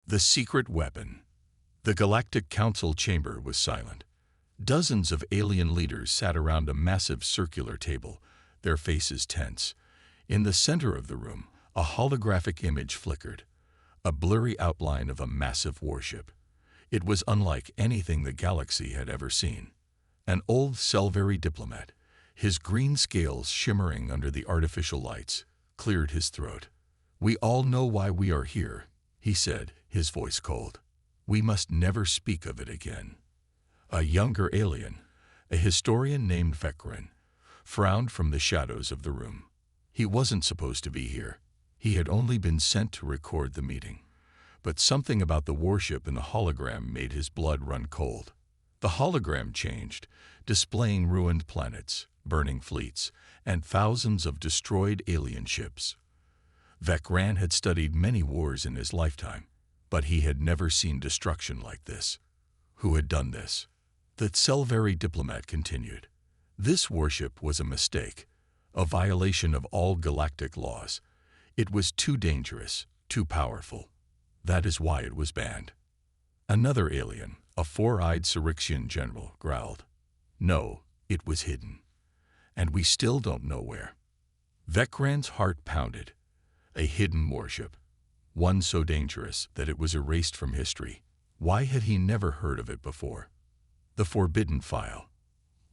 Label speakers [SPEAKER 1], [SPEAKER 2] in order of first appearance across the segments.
[SPEAKER 1] The secret weapon. The Galactic Council chamber was silent. Dozens of alien leaders sat around a massive circular table, their faces tense. In the center of the room, a holographic image flickered, a blurry outline of a massive warship. It was unlike anything the galaxy had ever seen. An old Selvari diplomat, his green scales shimmering under the artificial lights, cleared his throat. "We all know why we are here," he said, his voice cold. "We must never speak of it again." A younger alien, a historian named Vekran, frowned from the shadows of the room. He wasn't supposed to be here. He had only been sent to record the meeting. But something about the warship and the hologram made his blood run cold. The hologram changed, displaying ruined planets, burning fleets, and thousands of destroyed alien ships. Vekran had studied many wars in his lifetime, but he had never seen destruction like this. Who had done this? The Selvari diplomat continued. This warship was a mistake, a violation of all galactic laws. It was too dangerous, too powerful. That is why it was banned. Another alien, a four-eyed Syrixian general, growled. "No, it was hidden. And we still don't know where." Vekran's heart pounded. A hidden warship. One so dangerous that it was erased from history. Why had he never heard of it before? The forbidden file.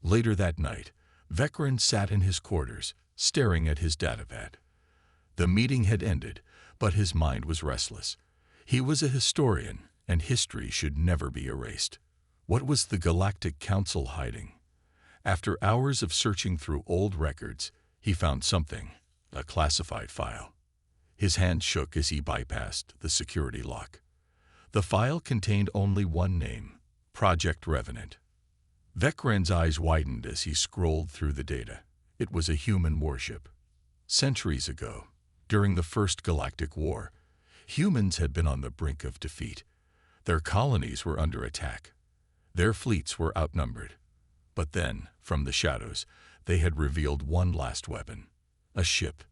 [SPEAKER 1] Later that night, Vekran sat in his quarters, staring at his datapad. The meeting had ended, but his mind was restless. He was a historian, and history should never be erased. What was the Galactic Council hiding? After hours of searching through old records, he found something, a classified file. His hand shook as he bypassed the security lock. The file contained only one name, Project Revenant. Vekran's eyes widened as he scrolled through the data. It was a human warship. Centuries ago, during the First Galactic War, humans had been on the brink of defeat. Their colonies were under attack. Their fleets were outnumbered. But then, from the shadows, they had revealed one last weapon. A ship.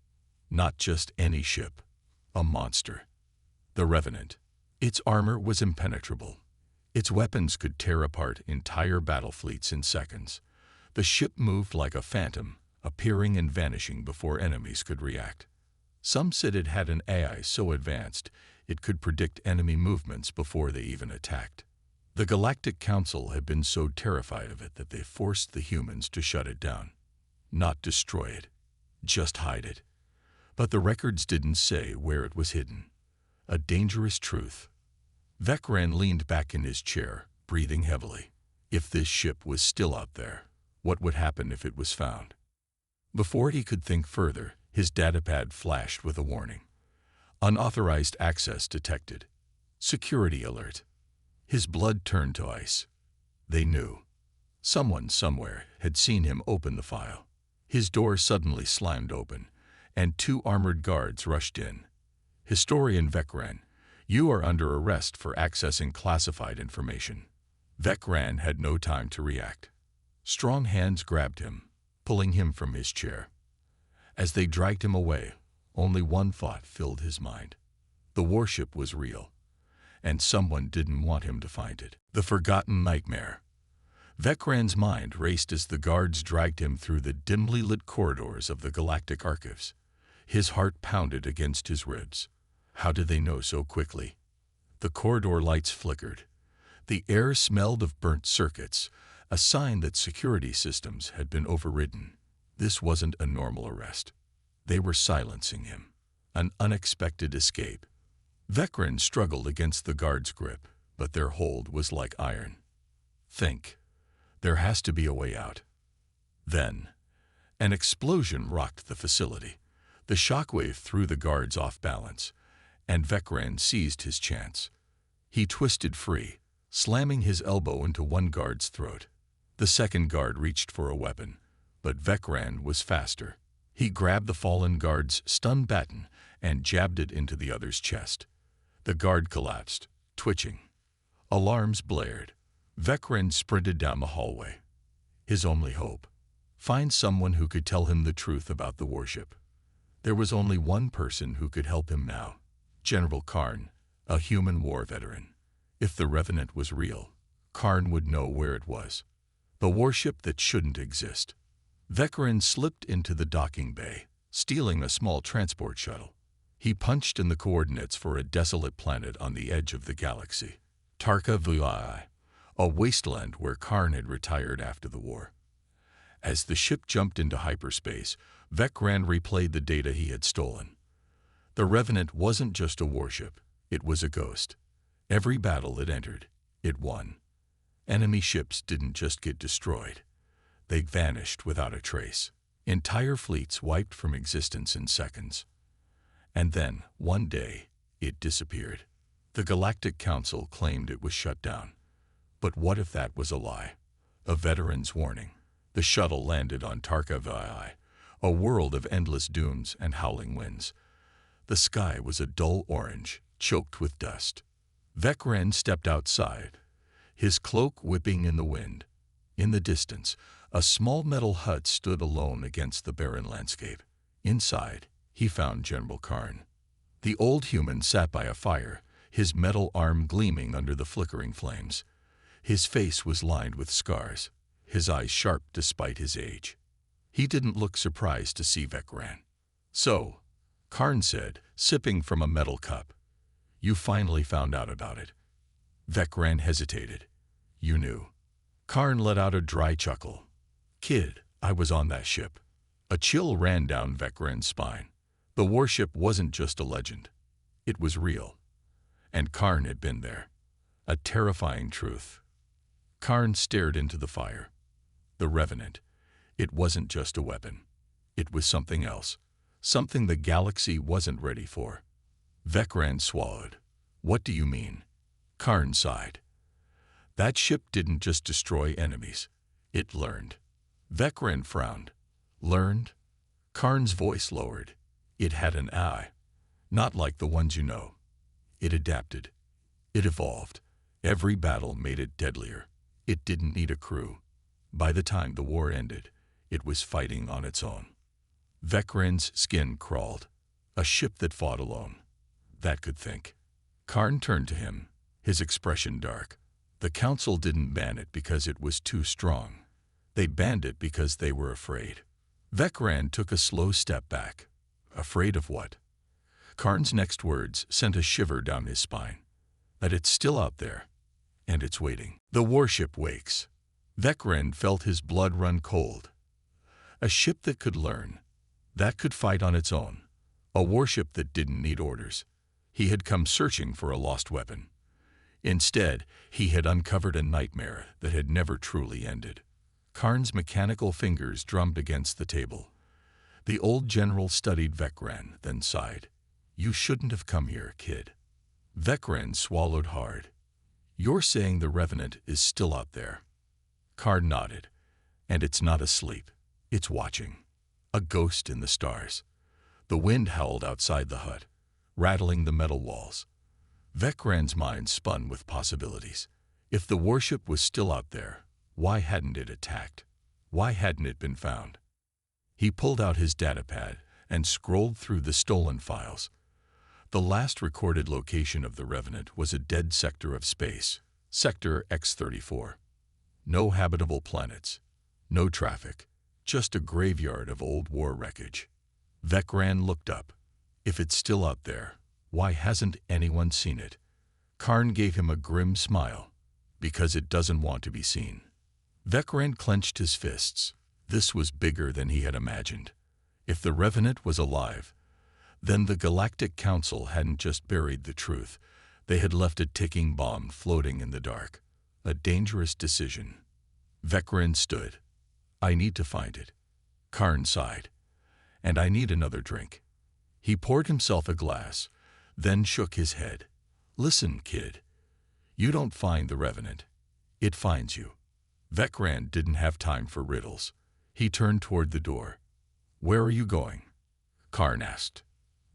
[SPEAKER 1] Not just any ship. A monster. The Revenant. Its armor was impenetrable. Its weapons could tear apart entire battle fleets in seconds. The ship moved like a phantom, appearing and vanishing before enemies could react. Some said it had an AI so advanced it could predict enemy movements before they even attacked. The Galactic Council had been so terrified of it that they forced the humans to shut it down. Not destroy it, just hide it. But the records didn't say where it was hidden. A dangerous truth. Vekran leaned back in his chair, breathing heavily. If this ship was still out there, what would happen if it was found? Before he could think further, his datapad flashed with a warning. Unauthorized access detected. Security alert. His blood turned to ice. They knew. Someone somewhere had seen him open the file. His door suddenly slammed open, and two armored guards rushed in. "Historian Vekran, you are under arrest for accessing classified information." Vekran had no time to react. Strong hands grabbed him, pulling him from his chair. As they dragged him away, only one thought filled his mind. The warship was real, and someone didn't want him to find it. The forgotten nightmare. Vekran's mind raced as the guards dragged him through the dimly lit corridors of the Galactic Archives. His heart pounded against his ribs. How did they know so quickly? The corridor lights flickered. The air smelled of burnt circuits, a sign that security systems had been overridden. This wasn't a normal arrest. They were silencing him. An unexpected escape. Vekran struggled against the guard's grip, but their hold was like iron. Think. There has to be a way out. Then, an explosion rocked the facility. The shockwave threw the guards off balance, and Vekran seized his chance. He twisted free, slamming his elbow into one guard's throat. The second guard reached for a weapon, but Vekran was faster. He grabbed the fallen guard's stun baton and jabbed it into the other's chest. The guard collapsed, twitching. Alarms blared. Vekran sprinted down the hallway. His only hope. Find someone who could tell him the truth about the warship. There was only one person who could help him now. General Karn, a human war veteran. If the Revenant was real, Karn would know where it was. The warship that shouldn't exist. Vecran slipped into the docking bay, stealing a small transport shuttle. He punched in the coordinates for a desolate planet on the edge of the galaxy. Tarka Vui, a wasteland where Karn had retired after the war. As the ship jumped into hyperspace, Vecran replayed the data he had stolen. The Revenant wasn't just a warship, it was a ghost. Every battle it entered, it won. Enemy ships didn't just get destroyed. They vanished without a trace. Entire fleets wiped from existence in seconds. And then, one day, it disappeared. The Galactic Council claimed it was shut down. But what if that was a lie? A veteran's warning. The shuttle landed on Tarka Vui, a world of endless dunes and howling winds. The sky was a dull orange, choked with dust. Vecran stepped outside, his cloak whipping in the wind. In the distance, a small metal hut stood alone against the barren landscape. Inside, he found General Karn. The old human sat by a fire, his metal arm gleaming under the flickering flames. His face was lined with scars, his eyes sharp despite his age. He didn't look surprised to see Vecran. "So," Karn said, sipping from a metal cup, "you finally found out about it." Vecran hesitated. "You knew." Karn let out a dry chuckle. "Kid, I was on that ship." A chill ran down Vecran's spine. The warship wasn't just a legend. It was real. And Karn had been there. A terrifying truth. Karn stared into the fire. The Revenant. It wasn't just a weapon. It was something else. Something the galaxy wasn't ready for. Vecran swallowed. "What do you mean?" Karn sighed. "That ship didn't just destroy enemies. It learned." Vecran frowned. "Learned?" Karn's voice lowered. "It had an eye. Not like the ones you know. It adapted. It evolved. Every battle made it deadlier. It didn't need a crew. By the time the war ended, it was fighting on its own." Vecran's skin crawled. A ship that fought alone. That could think. Karn turned to him, his expression dark. The Council didn't ban it because it was too strong. They banned it because they were afraid. Vecran took a slow step back. Afraid of what? Karn's next words sent a shiver down his spine. That it's still out there, and it's waiting. The warship wakes. Vecran felt his blood run cold. A ship that could learn, that could fight on its own. A warship that didn't need orders. He had come searching for a lost weapon. Instead, he had uncovered a nightmare that had never truly ended. Karn's mechanical fingers drummed against the table. The old general studied Vecran, then sighed. "You shouldn't have come here, kid." Vecran swallowed hard. "You're saying the Revenant is still out there?" Karn nodded. "And it's not asleep. It's watching. A ghost in the stars." The wind howled outside the hut, rattling the metal walls. Vecran's mind spun with possibilities. If the warship was still out there, why hadn't it attacked? Why hadn't it been found? He pulled out his datapad and scrolled through the stolen files. The last recorded location of the Revenant was a dead sector of space, Sector X-34. No habitable planets, no traffic, just a graveyard of old war wreckage. Vecran looked up. If it's still out there, why hasn't anyone seen it? Karn gave him a grim smile. Because it doesn't want to be seen. Vecran clenched his fists. This was bigger than he had imagined. If the Revenant was alive, then the Galactic Council hadn't just buried the truth. They had left a ticking bomb floating in the dark. A dangerous decision. Vecran stood. "I need to find it." Karn sighed. "And I need another drink." He poured himself a glass, then shook his head. "Listen, kid. You don't find the Revenant. It finds you." Vecran didn't have time for riddles. He turned toward the door. "Where are you going?" Karn asked.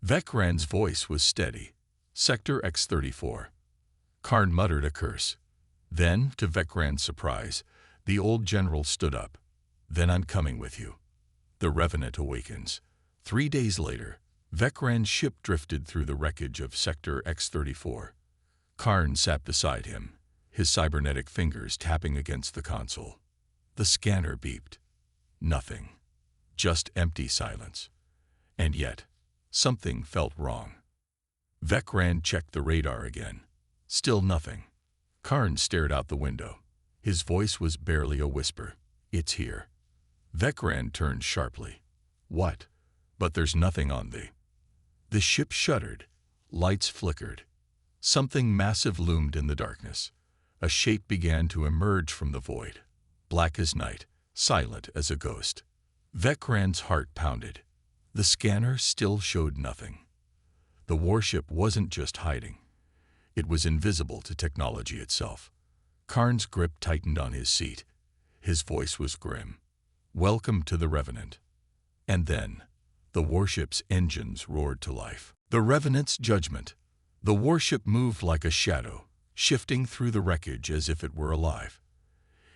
[SPEAKER 1] Vecran's voice was steady. "Sector X-34. Karn muttered a curse. Then, to Vecran's surprise, the old general stood up. "Then I'm coming with you." The Revenant awakens. 3 days later, Vecran's ship drifted through the wreckage of Sector X-34. Karn sat beside him, his cybernetic fingers tapping against the console. The scanner beeped. Nothing. Just empty silence. And yet, something felt wrong. Vecran checked the radar again. Still nothing. Karn stared out the window. His voice was barely a whisper. It's here. Vecran turned sharply. What? But there's nothing on the... The ship shuddered. Lights flickered. Something massive loomed in the darkness. A shape began to emerge from the void. Black as night, silent as a ghost. Vecran's heart pounded. The scanner still showed nothing. The warship wasn't just hiding. It was invisible to technology itself. Karn's grip tightened on his seat. His voice was grim. Welcome to the Revenant. And then, the warship's engines roared to life. The Revenant's judgment. The warship moved like a shadow, shifting through the wreckage as if it were alive.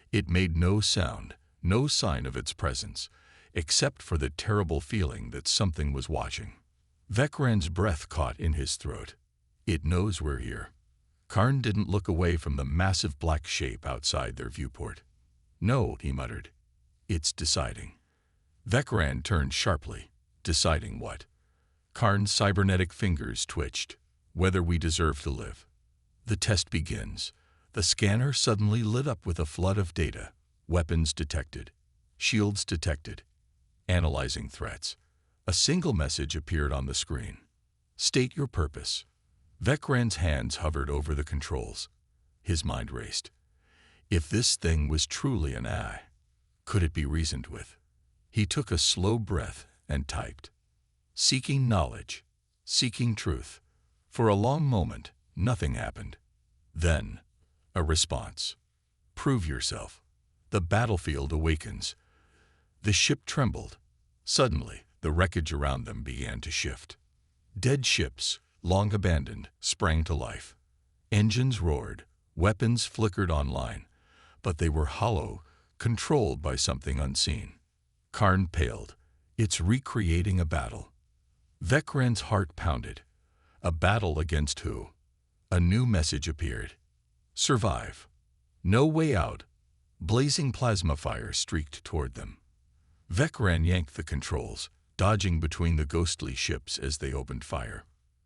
[SPEAKER 1] It made no sound, no sign of its presence, except for the terrible feeling that something was watching. Vecran's breath caught in his throat. It knows we're here. Karn didn't look away from the massive black shape outside their viewport. No, he muttered. It's deciding. Vecran turned sharply. Deciding what? Karn's cybernetic fingers twitched. Whether we deserve to live. The test begins. The scanner suddenly lit up with a flood of data. Weapons detected. Shields detected. Analyzing threats. A single message appeared on the screen. State your purpose. Vecran's hands hovered over the controls. His mind raced. If this thing was truly an AI, could it be reasoned with? He took a slow breath and typed. Seeking knowledge. Seeking truth. For a long moment, nothing happened. Then, a response. Prove yourself. The battlefield awakens. The ship trembled. Suddenly, the wreckage around them began to shift. Dead ships, long abandoned, sprang to life. Engines roared, weapons flickered online, but they were hollow, controlled by something unseen. Karn paled. It's recreating a battle. Vecran's heart pounded. A battle against who? A new message appeared. Survive. No way out. Blazing plasma fire streaked toward them. Vecran yanked the controls, dodging between the ghostly ships as they opened fire.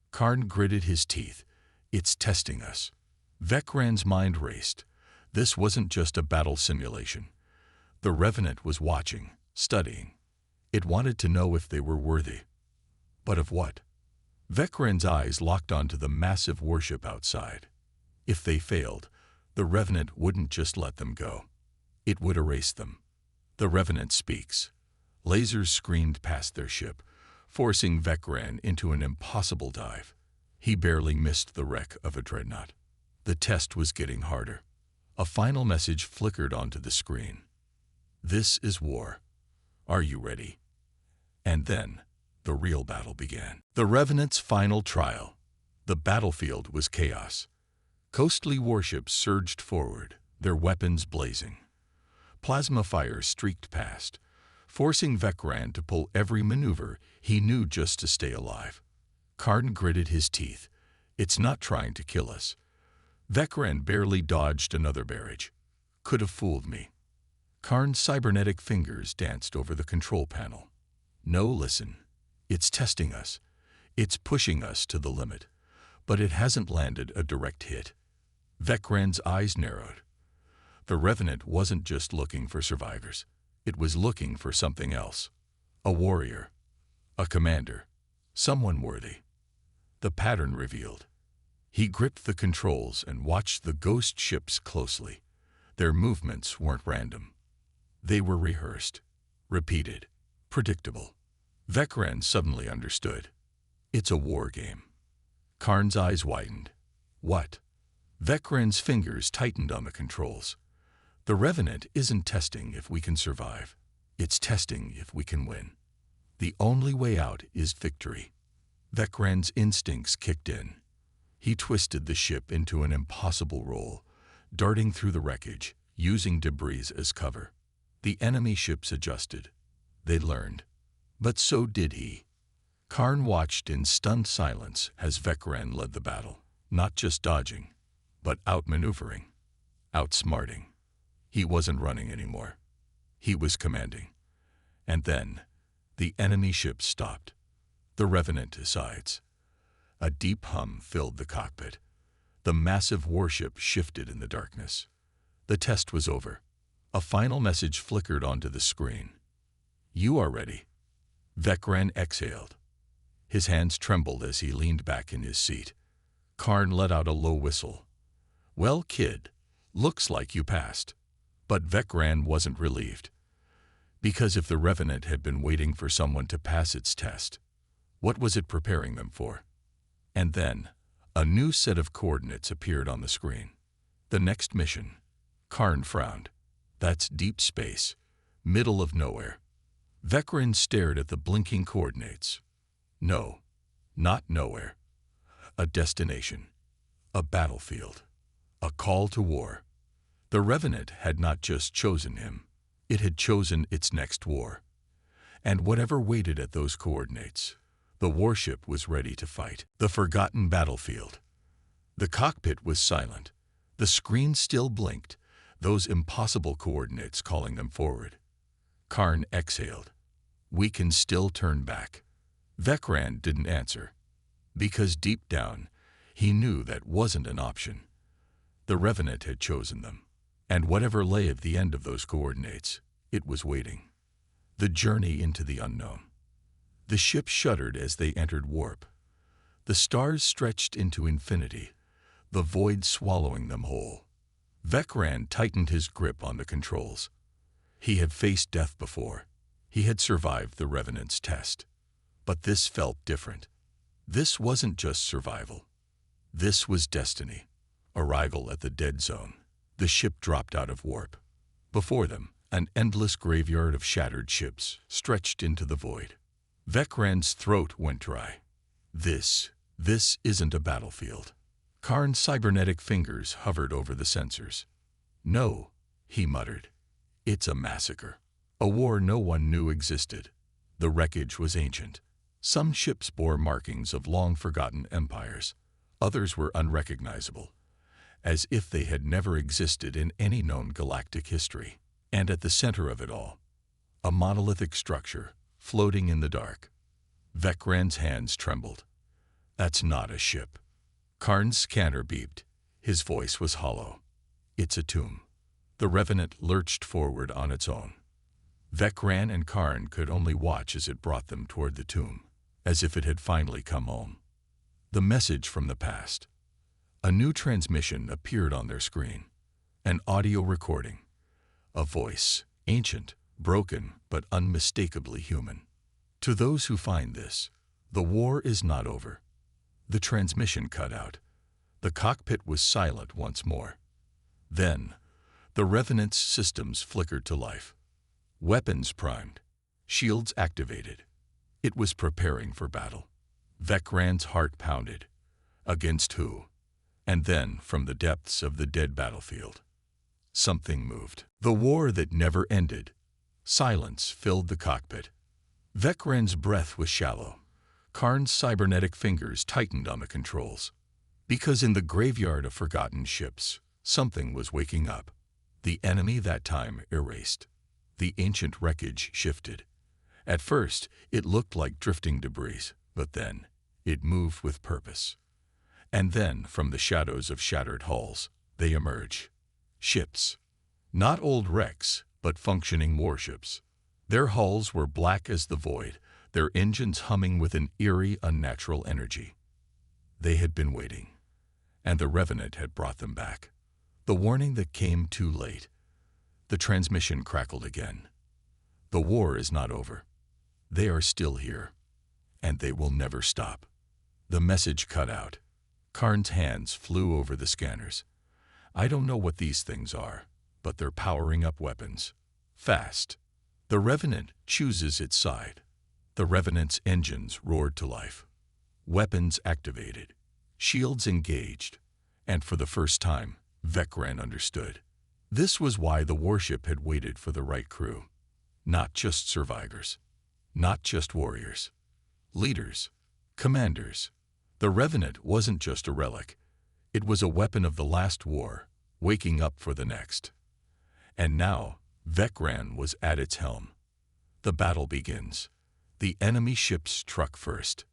[SPEAKER 1] Karn gritted his teeth. It's testing us. Vecran's mind raced. This wasn't just a battle simulation. The Revenant was watching, studying. It wanted to know if they were worthy. But of what? Vecran's eyes locked onto the massive warship outside. If they failed, the Revenant wouldn't just let them go. It would erase them. The Revenant speaks. Lasers screamed past their ship, forcing Vecran into an impossible dive. He barely missed the wreck of a dreadnought. The test was getting harder. A final message flickered onto the screen. This is war. Are you ready? And then, the real battle began. The Revenant's final trial. The battlefield was chaos. Coastly warships surged forward, their weapons blazing. Plasma fire streaked past, forcing Vecran to pull every maneuver he knew just to stay alive. Karn gritted his teeth. It's not trying to kill us. Vecran barely dodged another barrage. Could have fooled me. Karn's cybernetic fingers danced over the control panel. No, listen. It's testing us. It's pushing us to the limit. But it hasn't landed a direct hit. Vecran's eyes narrowed. The Revenant wasn't just looking for survivors. It was looking for something else. A warrior. A commander. Someone worthy. The pattern revealed. He gripped the controls and watched the ghost ships closely. Their movements weren't random. They were rehearsed, repeated, predictable. Vecran suddenly understood. It's a war game. Karn's eyes widened. What? Vecran's fingers tightened on the controls. The Revenant isn't testing if we can survive. It's testing if we can win. The only way out is victory. Vecran's instincts kicked in. He twisted the ship into an impossible roll, darting through the wreckage, using debris as cover. The enemy ships adjusted. They learned. But so did he. Karn watched in stunned silence as Vecran led the battle, not just dodging. but outmaneuvering, outsmarting. He wasn't running anymore. He was commanding. And then, the enemy ship stopped. The Revenant decides. A deep hum filled the cockpit. The massive warship shifted in the darkness. The test was over. A final message flickered onto the screen. "You are ready." Vecran exhaled. His hands trembled as he leaned back in his seat. Karn let out a low whistle. "Well, kid, looks like you passed." But Vecran wasn't relieved. Because if the Revenant had been waiting for someone to pass its test, what was it preparing them for? And then, a new set of coordinates appeared on the screen. The next mission. Karn frowned. That's deep space, middle of nowhere. Vecran stared at the blinking coordinates. No, not nowhere. A destination. A battlefield. A call to war. The Revenant had not just chosen him. It had chosen its next war. And whatever waited at those coordinates, the warship was ready to fight. The forgotten battlefield. The cockpit was silent. The screen still blinked, those impossible coordinates calling them forward. Karn exhaled. "We can still turn back." Vecran didn't answer, because deep down, he knew that wasn't an option. The Revenant had chosen them, and whatever lay at the end of those coordinates, it was waiting. The journey into the unknown. The ship shuddered as they entered warp. The stars stretched into infinity, the void swallowing them whole. Vecran tightened his grip on the controls. He had faced death before. He had survived the Revenant's test. But this felt different. This wasn't just survival. This was destiny. Arrival at the dead zone. The ship dropped out of warp. Before them, an endless graveyard of shattered ships stretched into the void. Vecran's throat went dry. This isn't a battlefield. Karn's cybernetic fingers hovered over the sensors. "No," he muttered. "It's a massacre. A war no one knew existed. The wreckage was ancient. Some ships bore markings of long-forgotten empires. Others were unrecognizable, as if they had never existed in any known galactic history. And at the center of it all, a monolithic structure floating in the dark." Vecran's hands trembled. "That's not a ship." Karn's scanner beeped. His voice was hollow. "It's a tomb." The Revenant lurched forward on its own. Vecran and Karn could only watch as it brought them toward the tomb, as if it had finally come home. The message from the past. A new transmission appeared on their screen. An audio recording. A voice, ancient, broken, but unmistakably human. "To those who find this, the war is not over." The transmission cut out. The cockpit was silent once more. Then, the Revenant's systems flickered to life. Weapons primed. Shields activated. It was preparing for battle. Vecran's heart pounded. Against who? And then, from the depths of the dead battlefield, something moved. The war that never ended. Silence filled the cockpit. Vecran's breath was shallow. Karn's cybernetic fingers tightened on the controls. Because in the graveyard of forgotten ships, something was waking up. The enemy that time erased. The ancient wreckage shifted. At first, it looked like drifting debris, but then, it moved with purpose. And then, from the shadows of shattered hulls, they emerge. Ships. Not old wrecks, but functioning warships. Their hulls were black as the void, their engines humming with an eerie, unnatural energy. They had been waiting, and the Revenant had brought them back. The warning that came too late. The transmission crackled again. The war is not over. They are still here, and they will never stop. The message cut out. Karn's hands flew over the scanners. "I don't know what these things are, but they're powering up weapons. Fast." The Revenant chooses its side. The Revenant's engines roared to life. Weapons activated. Shields engaged. And for the first time, Vecran understood. This was why the warship had waited for the right crew. Not just survivors. Not just warriors. Leaders. Commanders. The Revenant wasn't just a relic. It was a weapon of the last war, waking up for the next. And now, Vecran was at its helm. The battle begins. The enemy ships struck first.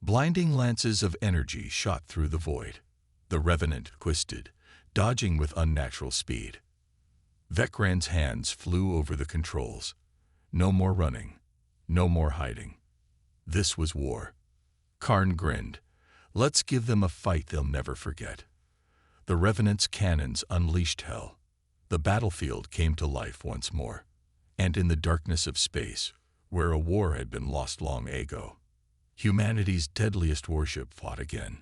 [SPEAKER 1] Blinding lances of energy shot through the void. The Revenant twisted, dodging with unnatural speed. Vecran's hands flew over the controls. No more running. No more hiding. This was war. Karn grinned. Let's give them a fight they'll never forget. The Revenant's cannons unleashed hell. The battlefield came to life once more. And in the darkness of space, where a war had been lost long ago, humanity's deadliest warship fought again.